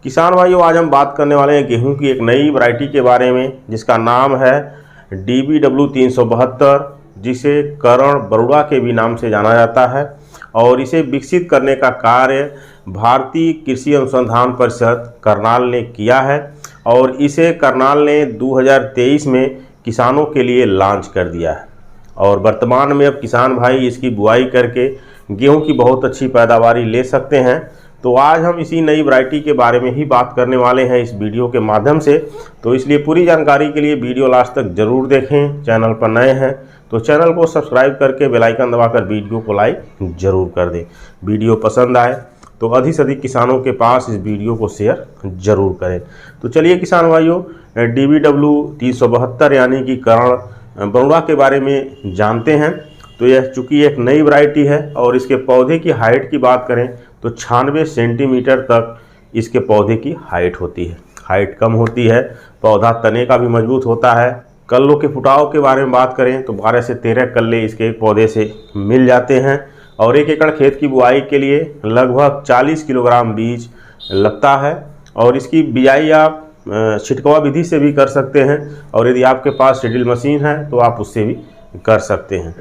किसान भाइयों, आज हम बात करने वाले हैं गेहूं की एक नई वैरायटी के बारे में जिसका नाम है DBW 372, जिसे करण बरुआ के भी नाम से जाना जाता है। और इसे विकसित करने का कार्य भारतीय कृषि अनुसंधान परिषद करनाल ने किया है और इसे करनाल ने 2023 में किसानों के लिए लॉन्च कर दिया है। और वर्तमान में अब किसान भाई इसकी बुआई करके गेहूं की बहुत अच्छी पैदावारी ले सकते हैं। तो आज हम इसी नई वैरायटी के बारे में ही बात करने वाले हैं इस वीडियो के माध्यम से। तो इसलिए पूरी जानकारी के लिए वीडियो लास्ट तक जरूर देखें। चैनल पर नए हैं तो चैनल को सब्सक्राइब करके बेल आइकन दबाकर वीडियो को लाइक जरूर कर दें। वीडियो पसंद आए तो अधिक से अधिक किसानों के पास इस वीडियो को शेयर जरूर करें। तो चलिए किसान भाइयों, DBW 372 यानी कि करण बरुआ के बारे में जानते हैं। तो यह चूँकि एक नई वैरायटी है और इसके पौधे की हाइट की बात करें तो 96 सेंटीमीटर तक इसके पौधे की हाइट होती है। हाइट कम होती है, पौधा तने का भी मजबूत होता है। कल्लों के फुटाव के बारे में बात करें तो 12 से 13 कल्ले इसके एक पौधे से मिल जाते हैं। और 1 एकड़ खेत की बुआई के लिए लगभग 40 किलोग्राम बीज लगता है। और इसकी बिजाई आप छिटकवा विधि से भी कर सकते हैं और यदि आपके पास शेड्यूल मशीन है तो आप उससे भी कर सकते हैं।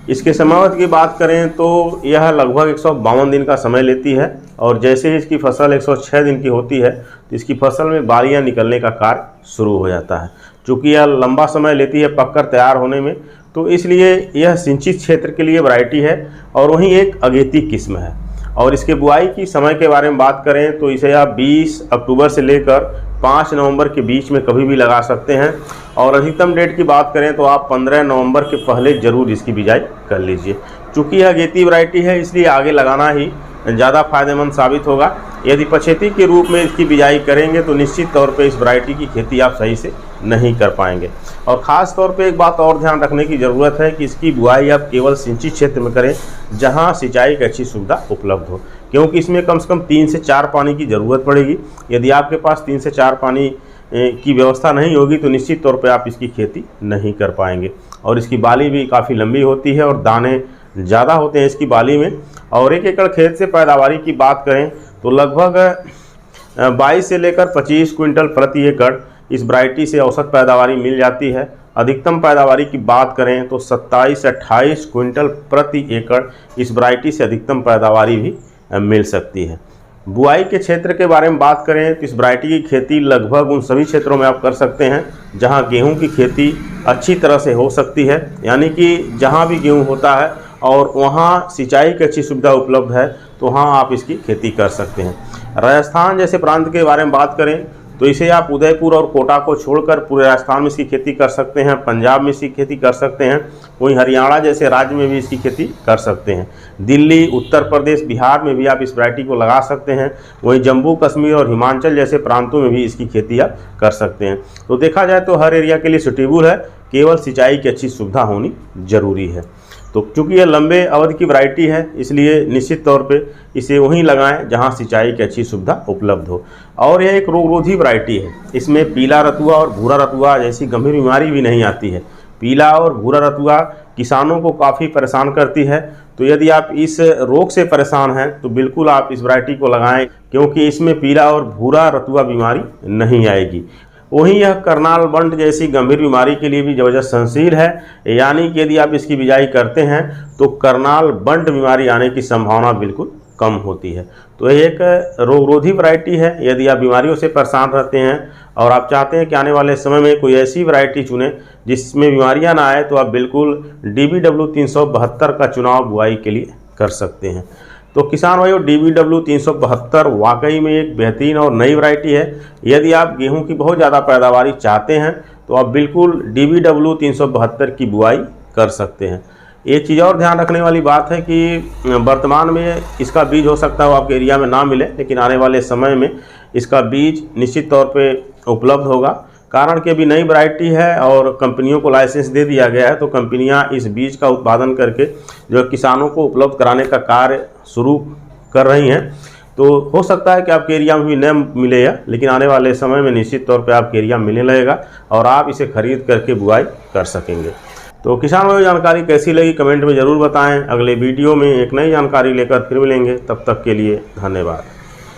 इसके समावत की बात करें तो यह लगभग 152 दिन का समय लेती है और जैसे ही इसकी फसल 106 दिन की होती है तो इसकी फसल में बालियां निकलने का कार्य शुरू हो जाता है। चूँकि यह लंबा समय लेती है पककर तैयार होने में, तो इसलिए यह सिंचित क्षेत्र के लिए वैरायटी है और वहीं एक अगेती किस्म है। और इसके बुआई की समय के बारे में बात करें तो इसे आप 20 अक्टूबर से लेकर 5 नवंबर के बीच में कभी भी लगा सकते हैं। और अधिकतम डेट की बात करें तो आप 15 नवंबर के पहले ज़रूर इसकी बिजाई कर लीजिए। चूँकि यह अगेती वैरायटी है इसलिए आगे लगाना ही ज़्यादा फायदेमंद साबित होगा। यदि पछेती के रूप में इसकी बिजाई करेंगे तो निश्चित तौर पे इस वैरायटी की खेती आप सही से नहीं कर पाएंगे। और ख़ास तौर पे एक बात और ध्यान रखने की ज़रूरत है कि इसकी बुआई आप केवल सिंचित क्षेत्र में करें जहां सिंचाई की अच्छी सुविधा उपलब्ध हो, क्योंकि इसमें कम से कम 3 से 4 पानी की ज़रूरत पड़ेगी। यदि आपके पास 3 से 4 पानी की व्यवस्था नहीं होगी तो निश्चित तौर पे आप इसकी खेती नहीं कर पाएंगे। और इसकी बाली भी काफ़ी लंबी होती है और दाने ज़्यादा होते हैं इसकी बाली में। और 1 एकड़ खेत से पैदावारी की बात करें तो लगभग 22 से लेकर 25 क्विंटल प्रति एकड़ इस वैरायटी से औसत पैदावारी मिल जाती है। अधिकतम पैदावारी की बात करें तो 27 से 28 क्विंटल प्रति एकड़ इस वैरायटी से अधिकतम पैदावारी भी मिल सकती है। बुआई के क्षेत्र के बारे में बात करें तो इस वैरायटी की खेती लगभग उन सभी क्षेत्रों में आप कर सकते हैं जहां गेहूं की खेती अच्छी तरह से हो सकती है, यानी कि जहां भी गेहूं होता है और वहां सिंचाई की अच्छी सुविधा उपलब्ध है तो वहां आप इसकी खेती कर सकते हैं। राजस्थान जैसे प्रांत के बारे में बात करें तो इसे आप उदयपुर और कोटा को छोड़कर पूरे राजस्थान में इसकी खेती कर सकते हैं, पंजाब में इसकी खेती कर सकते हैं, वहीं हरियाणा जैसे राज्य में भी इसकी खेती कर सकते हैं। दिल्ली, उत्तर प्रदेश, बिहार में भी आप इस वैरायटी को लगा सकते हैं। वहीं जम्मू कश्मीर और हिमाचल जैसे प्रांतों में भी इसकी खेती आप कर सकते हैं। तो देखा जाए तो हर एरिया के लिए सूटेबल है, केवल सिंचाई की अच्छी सुविधा होनी जरूरी है। तो चूँकि यह लंबे अवधि की वैरायटी है इसलिए निश्चित तौर पे इसे वहीं लगाएं जहां सिंचाई की अच्छी सुविधा उपलब्ध हो। और यह एक रोगरोधी वैरायटी है, इसमें पीला रतुआ और भूरा रतुआ जैसी गंभीर बीमारी भी नहीं आती है। पीला और भूरा रतुआ किसानों को काफ़ी परेशान करती है, तो यदि आप इस रोग से परेशान हैं तो बिल्कुल आप इस वैरायटी को लगाएं, क्योंकि इसमें पीला और भूरा रतुआ बीमारी नहीं आएगी। वहीं यह करनाल बंट जैसी गंभीर बीमारी के लिए भी जबरदस्त सहनशील है, यानी कि यदि आप इसकी बिजाई करते हैं तो करनाल बंट बीमारी आने की संभावना बिल्कुल कम होती है। तो यह एक रोगरोधी वैरायटी है। यदि आप बीमारियों से परेशान रहते हैं और आप चाहते हैं कि आने वाले समय में कोई ऐसी वैरायटी चुनें जिसमें बीमारियां ना आए, तो आप बिल्कुल DBW 372 का चुनाव बुआई के लिए कर सकते हैं। तो किसान भाइयों, DBW 372 वाकई में एक बेहतरीन और नई वैरायटी है। यदि आप गेहूं की बहुत ज़्यादा पैदावारी चाहते हैं तो आप बिल्कुल DBW 372 की बुआई कर सकते हैं। एक चीज़ और ध्यान रखने वाली बात है कि वर्तमान में इसका बीज हो सकता है वो आपके एरिया में ना मिले, लेकिन आने वाले समय में इसका बीज निश्चित तौर पे उपलब्ध होगा। कारण कि अभी नई वैरायटी है और कंपनियों को लाइसेंस दे दिया गया है, तो कंपनियां इस बीज का उत्पादन करके जो किसानों को उपलब्ध कराने का कार्य शुरू कर रही हैं। तो हो सकता है कि आपके एरिया में भी न मिलेगा, लेकिन आने वाले समय में निश्चित तौर पे आपके एरिया में मिलने लगेगा और आप इसे खरीद करके बुआई कर सकेंगे। तो किसान भाई, जानकारी कैसी लगी कमेंट में ज़रूर बताएं। अगले वीडियो में एक नई जानकारी लेकर फिर मिलेंगे, तब तक के लिए धन्यवाद।